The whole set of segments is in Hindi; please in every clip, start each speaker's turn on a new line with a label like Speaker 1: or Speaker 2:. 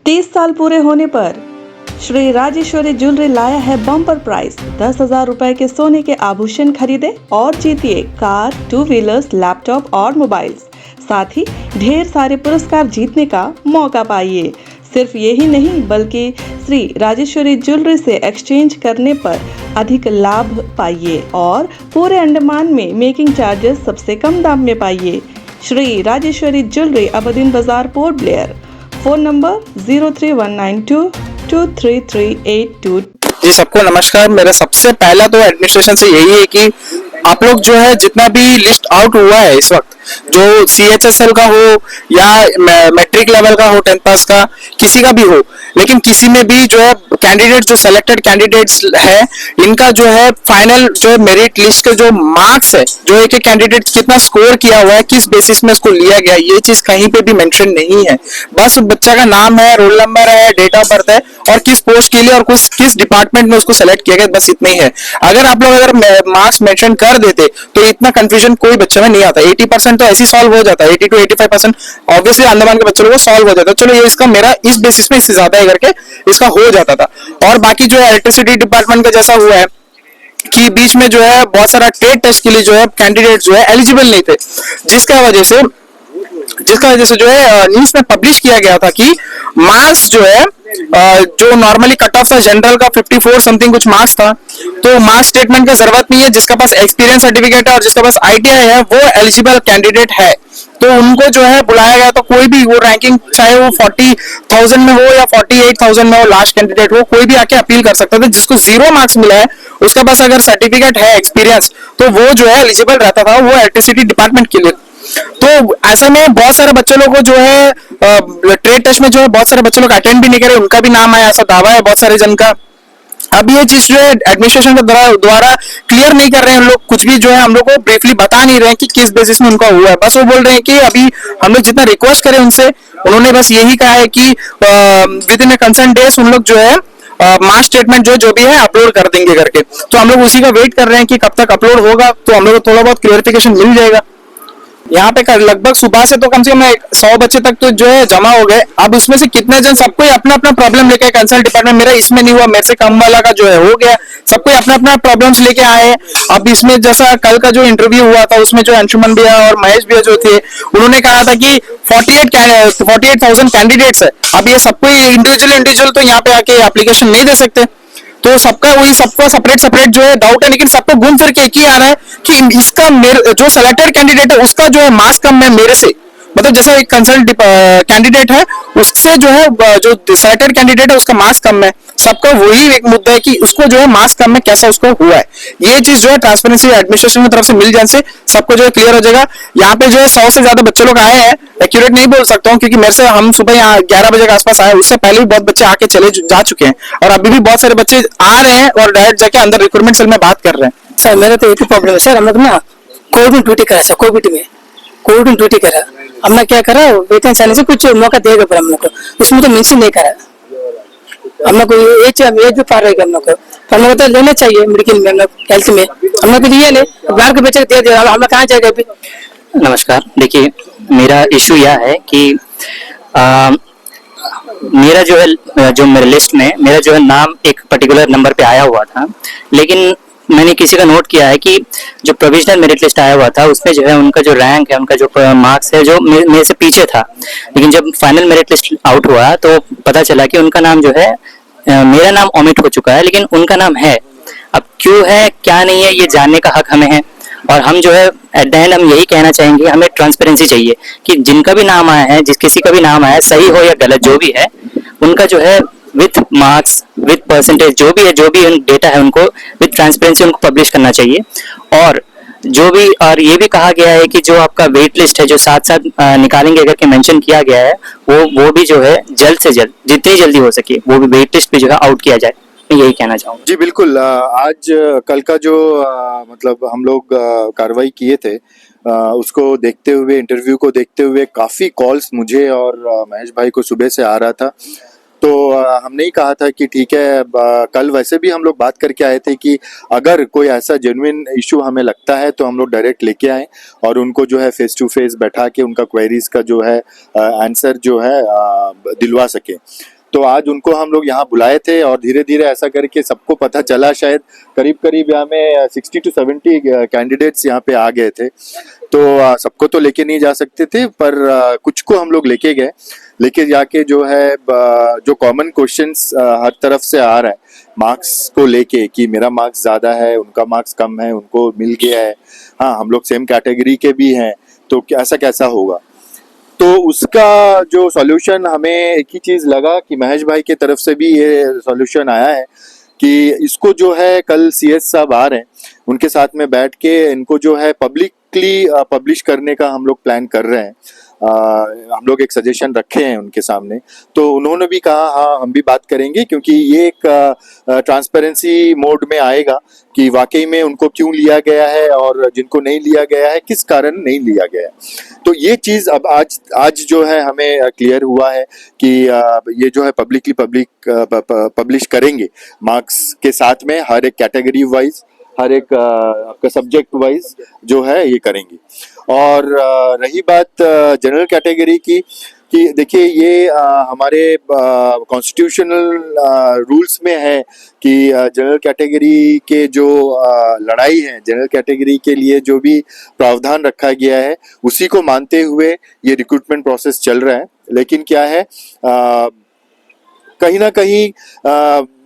Speaker 1: 30 साल पूरे होने पर श्री राजेश्वरी ज्वेलरी लाया है बम्पर प्राइस 10,000 रुपए के सोने के आभूषण खरीदे और जीतिए कार, 2 व्हीलर्स, लैपटॉप और मोबाइल्स। साथ ही ढेर सारे पुरस्कार जीतने का मौका पाइए। सिर्फ यही नहीं बल्कि श्री राजेश्वरी ज्वेलरी से एक्सचेंज करने पर अधिक लाभ पाइए और पूरे अंडमान में मेकिंग चार्जेस सबसे कम दाम में पाइए। श्री राजेश्वरी ज्वेलरी अबदीन बाजार, पोर्ट ब्लेयर। Phone number 0319223382।
Speaker 2: जी सबको नमस्कार। मेरा सबसे पहला तो एडमिनिस्ट्रेशन से यही है कि आप लोग जो है जितना भी लिस्ट आउट हुआ है इस वक्त, जो CHSL का हो या मैट्रिक लेवल का हो, 10th पास का, किसी का भी हो, लेकिन किसी में भी जो है कैंडिडेट, जो सेलेक्टेड कैंडिडेट्स है, इनका जो है फाइनल जो है मेरिट लिस्ट के जो मार्क्स है, जो एक कैंडिडेट कितना स्कोर किया हुआ है, किस बेसिस में उसको लिया गया, ये चीज कहीं पे भी मेंशन नहीं है। बस बच्चा का नाम है, रोल नंबर है, डेट ऑफ बर्थ है और किस पोस्ट के लिए और किस डिपार्टमेंट में उसको सेलेक्ट किया गया, बस इतना ही है। अगर आप लोग अगर मार्क्स मेंशन कर देते तो इतना कंफ्यूजन कोई बच्चे में नहीं आता। 80% तो ऐसे ही सॉल्व हो जाता है, 80 to 85% ऑब्वियसली अंडमान के बच्चों को सॉल्व हो जाता है। चलो ये इसका मेरा इस बेसिस में इससे ज्यादा है करके इसका हो जाता था। और बाकी जो है इलेक्ट्रिसिटी डिपार्टमेंट का जैसा हुआ है कि बीच में जो है बहुत सारा ट्रेड टेस्ट के लिए जो है कैंडिडेट जो है एलिजिबल नहीं थे, जिसका वजह से जो है न्यूज में पब्लिश किया गया था कि मार्क्स जो है जो नॉर्मली कट ऑफ था जनरल का 54 समथिंग कुछ मार्क्स था, तो मार्क्स स्टेटमेंट की जरूरत नहीं है। जिसका पास एक्सपीरियंस सर्टिफिकेट है और जिसका पास ITI है वो एलिजिबल कैंडिडेट है, तो उनको जो है बुलाया गया। तो कोई भी वो रैंकिंग चाहे वो 40,000 में हो या 48,000 में हो, लास्ट कैंडिडेट हो, कोई भी आके अपील कर सकता था। जिसको 0 मार्क्स मिला है उसके पास अगर सर्टिफिकेट है, एक्सपीरियंस, तो वो जो है एलिजिबल रहता था वो इलेक्ट्रिसिटी डिपार्टमेंट के लिए। तो ऐसे में बहुत सारे बच्चे लोग को जो है ट्रेड टेस्ट में जो है बहुत सारे बच्चे लोग अटेंड भी नहीं करे, उनका भी नाम आया, ऐसा दावा है बहुत सारे जन का। अब ये चीज जो है एडमिनिस्ट्रेशन के द्वारा क्लियर नहीं कर रहे हैं लोग, कुछ भी जो है हम लोग को ब्रीफली बता नहीं रहे हैं कि किस बेसिस में उनका हुआ है। बस वो बोल रहे हैं कि अभी हम लोग जितना रिक्वेस्ट करें उनसे, उन्होंने बस यही कहा है कि विद इन कंसर्न डेज उन लोग जो है मार्क्स स्टेटमेंट जो भी है अपलोड कर देंगे करके। तो हम लोग उसी का वेट कर रहे हैं कि कब तक अपलोड होगा, तो हम लोग को थोड़ा बहुत क्लियरिफिकेशन मिल जाएगा। यहाँ पे लगभग सुबह से तो कम से कम 100 बच्चे तक तो जो है जमा हो गए। अब उसमें से कितने जन, सबको अपना अपना प्रॉब्लम लेके, कंसल्ट डिपार्टमेंट मेरा इसमें नहीं हुआ, मेरे से कम वाला का जो है हो गया, सबको अपना अपना प्रॉब्लम्स लेके आए हैं। अब इसमें जैसा कल का जो इंटरव्यू हुआ था उसमें जो अंशुमन भैया और महेश भैया जो थे, उन्होंने कहा था कि 48,000 कैंडिडेट्स है। अब ये सबको इंडिविजुअल तो यहाँ पे आके एप्लीकेशन नहीं दे सकते, तो सबका सेपरेट जो है डाउट है। लेकिन सबको घूम फिर के एक ही आ रहा है कि इसका जो सेलेक्टेड कैंडिडेट है उसका जो है मार्क्स कम है मेरे से, मतलब जैसे एक कंसल्ट कैंडिडेट है उससे जो है जो सेलेक्टेड कैंडिडेट है उसका मार्क्स कम है। सबका वही एक मुद्दा है कि उसको जो है मार्क्स कम है, कैसा उसको हुआ है। ये चीज जो है ट्रांसपेरेंसी एडमिनिस्ट्रेशन की तरफ से मिल जाने से सबको जो है क्लियर हो जाएगा। यहाँ पे जो है 100 से ज्यादा बच्चे लोग आए हैं, एक्यूरेट नहीं बोल सकता हूँ क्योंकि मेरे से हम सुबह यहाँ 11 बजे के आसपास आए, उससे पहले भी बहुत बच्चे आके जा चुके हैं और अभी भी बहुत सारे बच्चे आ रहे हैं और डायरेक्ट जाके अंदर रिक्रूटमेंट सेल में बात कर रहे हैं।
Speaker 3: सर मेरा तो एक ही प्रॉब्लम है सर, हम लोग ना कोविड में ड्यूटी करा सर, कोविड में ड्यूटी करा, हमने क्या करा वेतन चाहने से कुछ मौका देगा पर हम लोग को उसमें तो मेंशन नहीं करा। हम लोग को एज भी पार रहेगा हम लोग को, हम लोग तो लेना चाहिए मेडिकल में, हम लोग हेल्थ में हम लोग को दिया ले, बाहर के बच्चे दे दिया, हम लोग कहाँ जाएगा अभी।
Speaker 4: नमस्कार, देखिए मेरा इशू यह है कि मेरा जो है जो मेरे लिस्ट में मेरा जो है नाम एक पर्टिकुलर नंबर पे आया हुआ था, लेकिन मैंने किसी का नोट किया है कि जो प्रोविजनल मेरिट लिस्ट आया हुआ था उसमें जो है उनका जो रैंक है, उनका जो मार्क्स है जो मेरे से पीछे था। लेकिन जब फाइनल मेरिट लिस्ट आउट हुआ तो पता चला कि उनका नाम जो है मेरा नाम ओमिट हो चुका है, लेकिन उनका नाम है। अब क्यों है क्या नहीं है ये जानने का हक हमें है, और हम जो है एट द एंड हम यही कहना चाहेंगे, हमें ट्रांसपेरेंसी चाहिए कि जिनका भी नाम आया है, किसी का भी नाम आया है, सही हो या गलत जो भी है, उनका जो है विथ मार्क्स विथ परसेंटेज जो भी डेटा है उनको विथ ट्रांसपेरेंसी उनको पब्लिश करना चाहिए। और और ये भी कहा गया है कि जो आपका वेट लिस्ट है जो साथ साथ निकालेंगे अगर के मेंशन किया गया है वो भी जो है जल्द से जल्द जितनी जल्दी हो सके वो भी वेट लिस्ट पे जो है आउट किया जाए, मैं यही कहना चाहूँगा।
Speaker 5: जी बिल्कुल। आज कल का जो मतलब हम लोग कार्रवाई किए थे उसको देखते हुए, इंटरव्यू को देखते हुए काफ़ी कॉल्स मुझे और महेश भाई को सुबह से आ रहा था। तो हमने ही कहा था कि ठीक है, कल वैसे भी हम लोग बात करके आए थे कि अगर कोई ऐसा जेन्युइन इशू हमें लगता है तो हम लोग डायरेक्ट लेके आए और उनको जो है फेस टू फेस बैठा के उनका क्वेरीज का जो है आंसर जो है दिलवा सके। तो आज उनको हम लोग यहाँ बुलाए थे और धीरे धीरे ऐसा करके सबको पता चला, शायद करीब करीब यहाँ में 60 to 70 कैंडिडेट्स यहाँ पे आ गए थे। तो सबको तो लेके नहीं जा सकते थे, पर कुछ को हम लोग लेके गए। लेके जाके जो है जो कॉमन क्वेश्चंस हर तरफ से आ रहा है मार्क्स को लेके कि मेरा मार्क्स ज़्यादा है, उनका मार्क्स कम है, उनको मिल गया है, हाँ हम लोग सेम कैटेगरी के भी हैं, तो ऐसा कैसा होगा। तो उसका जो सॉल्यूशन हमें एक ही चीज़ लगा कि महेश भाई के तरफ से भी ये सॉल्यूशन आया है कि इसको जो है कल CS साहब आ रहे हैं, उनके साथ में बैठ के इनको जो है पब्लिकली पब्लिश करने का हम लोग प्लान कर रहे हैं। हम लोग एक सजेशन रखे हैं उनके सामने, तो उन्होंने भी कहा हाँ हम भी बात करेंगे, क्योंकि ये एक ट्रांसपेरेंसी मोड में आएगा कि वाकई में उनको क्यों लिया गया है और जिनको नहीं लिया गया है किस कारण नहीं लिया गया है। तो ये चीज़ अब आज जो है हमें क्लियर हुआ है कि ये जो है पब्लिकली पब्लिश करेंगे मार्क्स के साथ में, हर एक कैटेगरी वाइज, हर एक आपका सब्जेक्ट वाइज जो है ये करेंगे। और रही बात जनरल कैटेगरी की, कि देखिए ये हमारे कॉन्स्टिट्यूशनल रूल्स में है कि जनरल कैटेगरी के जो लड़ाई है, जनरल कैटेगरी के लिए जो भी प्रावधान रखा गया है उसी को मानते हुए ये रिक्रूटमेंट प्रोसेस चल रहा है। लेकिन क्या है, कहीं ना कहीं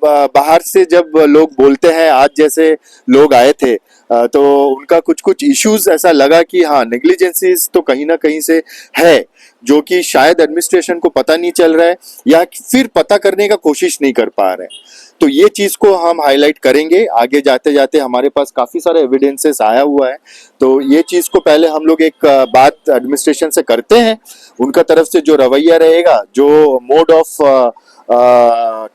Speaker 5: बाहर से जब लोग बोलते हैं, आज जैसे लोग आए थे तो उनका कुछ इश्यूज ऐसा लगा कि हाँ नेग्लिजेंसीज तो कहीं ना कहीं से है, जो कि शायद एडमिनिस्ट्रेशन को पता नहीं चल रहा है या फिर पता करने का कोशिश नहीं कर पा रहे हैं। तो ये चीज़ को हम हाईलाइट करेंगे आगे जाते जाते। हमारे पास काफ़ी सारे एविडेंसेस आया हुआ है, तो ये चीज़ को पहले हम लोग एक बात एडमिनिस्ट्रेशन से करते हैं, उनका तरफ से जो रवैया रहेगा, जो मोड ऑफ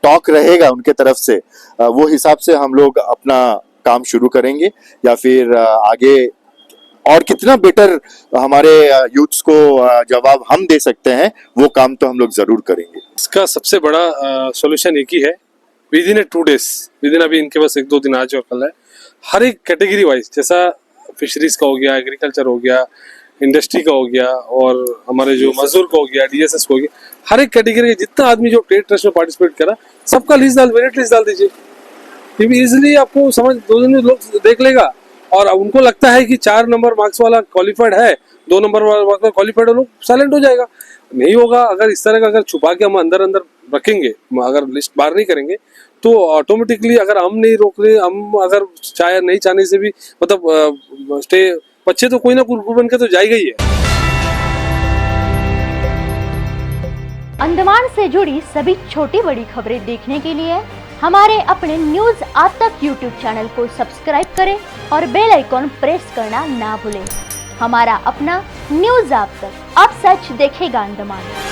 Speaker 5: टॉक रहेगा उनके तरफ से, वो हिसाब से हम लोग अपना काम शुरू करेंगे, या फिर आगे और कितना बेटर हमारे यूथ्स को जवाब हम दे सकते हैं वो काम तो हम लोग जरूर करेंगे।
Speaker 6: इसका सबसे बड़ा सॉल्यूशन एक ही है, with in 2 days, with in अभी इनके पास 1-2 दिन आज और कल है, हर एक कैटेगरी वाइज, जैसा फिशरीज का हो गया, एग्रीकल्चर हो गया, इंडस्ट्री का हो गया और हमारे जो मजदूर का हो गया, DSS का हो गया, हर एक कैटेगरी का जितना आदमी जो ट्रेड ट्रस्ट में पार्टिसिपेट करा सबका लिस्ट मेरिट लिस्ट डाल दीजिए। इजीली आपको समझ 2 दिन में लोग देख लेगा, और उनको लगता है कि 4 नंबर मार्क्स वाला क्वालिफाइड है, 2 नंबर वाला क्वालिफाइड है, लोग साइलेंट हो जाएगा। नहीं होगा, अगर इस तरह का अगर छुपा के हम अंदर रखेंगे, अगर लिस्ट बाहर नहीं करेंगे, तो ऑटोमेटिकली अगर हम नहीं रोक रहे, हम अगर चाहे नहीं चाहने से भी मतलब स्टे बच्चे तो कोई ना कोई ग्रुप बन के तो जाएगा ही है।
Speaker 7: अंडमान से जुड़ी सभी छोटी बड़ी खबरें देखने के लिए हमारे अपने न्यूज आज तक यूट्यूब चैनल को सब्सक्राइब करें और बेल आइकॉन प्रेस करना ना भूलें। हमारा अपना न्यूज आज तक, अब सच देखेगा अंडमान।